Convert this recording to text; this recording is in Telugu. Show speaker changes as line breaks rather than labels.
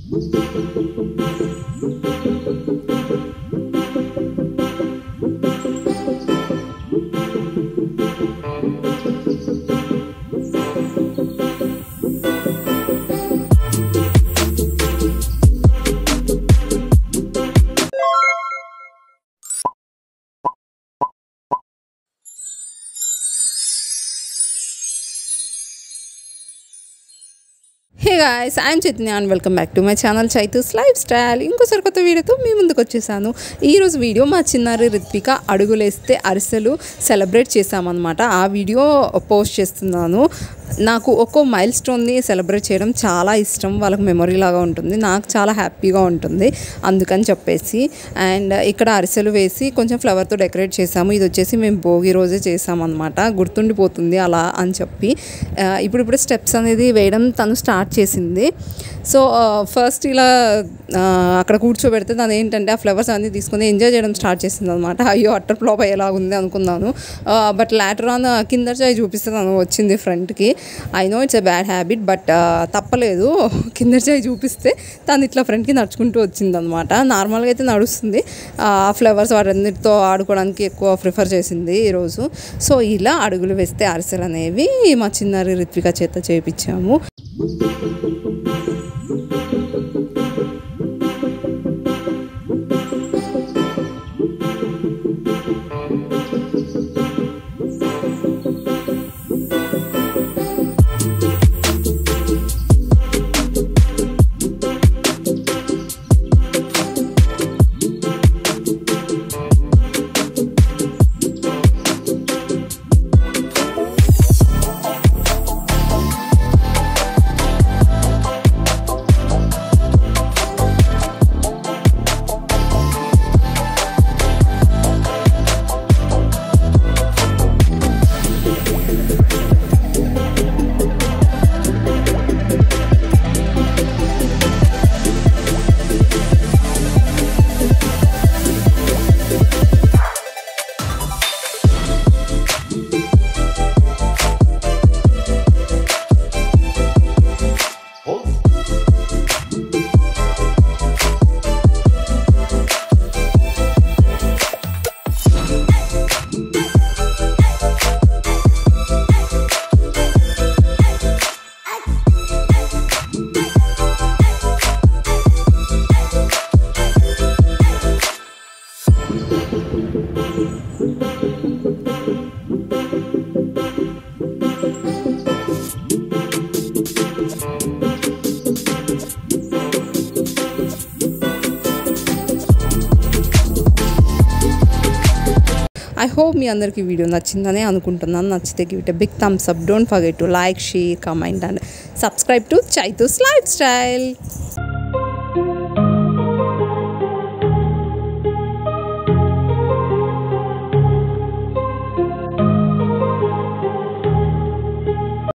Hey guys, I am Chaitanya and welcome back to my channel Chaitu's Lifestyle. ఇంకోసారి కొత్త వీడియోతో మీ ముందుకు వచ్చేసాను. ఈ రోజు వీడియో మా చిన్నారి రిత్విక అడుగులేస్తే అరిసెలు సెలబ్రేట్ చేసామన్నమాట. ఆ వీడియో పోస్ట్ చేస్తున్నాను. నాకు ఒక్కో మైల్ స్టోన్ని సెలబ్రేట్ చేయడం చాలా ఇష్టం. వాళ్ళకి మెమొరీ లాగా ఉంటుంది, నాకు చాలా హ్యాపీగా ఉంటుంది అందుకని చెప్పేసి. అండ్ ఇక్కడ అరిసెలు వేసి కొంచెం ఫ్లవర్తో డెకరేట్ చేసాము. ఇది వచ్చేసి మేము భోగి రోజే చేసామన్నమాట, గుర్తుండిపోతుంది అలా అని చెప్పి. ఇప్పుడు స్టెప్స్ అనేది వేయడం తను స్టార్ట్ చేసింది. సో ఫస్ట్ ఇలా అక్కడ కూర్చోబెడితే తను ఏంటంటే ఆ ఫ్లవర్స్ అన్నీ తీసుకొని ఎంజాయ్ చేయడం స్టార్ట్ చేసింది అనమాట. అయ్యో అట్టర్ ఫ్లాప్ అయ్యేలాగా ఉంది అనుకున్నాను. బట్ లాటర్ ఆన్ కింద చాయ్ చూపిస్తే తను వచ్చింది ఫ్రంట్కి. I know it's a bad habit, but తప్పలేదు. కింద చాయ్ చూపిస్తే తను ఇట్లా ఫ్రంట్కి నడుచుకుంటూ వచ్చింది అనమాట. నార్మల్గా అయితే నడుస్తుంది, ఫ్లవర్స్ వాటన్నిటితో ఆడుకోవడానికి ఎక్కువ ప్రిఫర్ చేసింది ఈరోజు. సో ఇలా అడుగులు వేస్తే అరిసెలు అనేవి మా చిన్నారి రిత్విక చేత చేయించాము. I hope మీ అందరికీ వీడియో నచ్చిందని అనుకుంటున్నాను. నచ్చితే give it a big thumbs up. Don't forget to like, share, comment and subscribe to Chaitu's Lifestyle.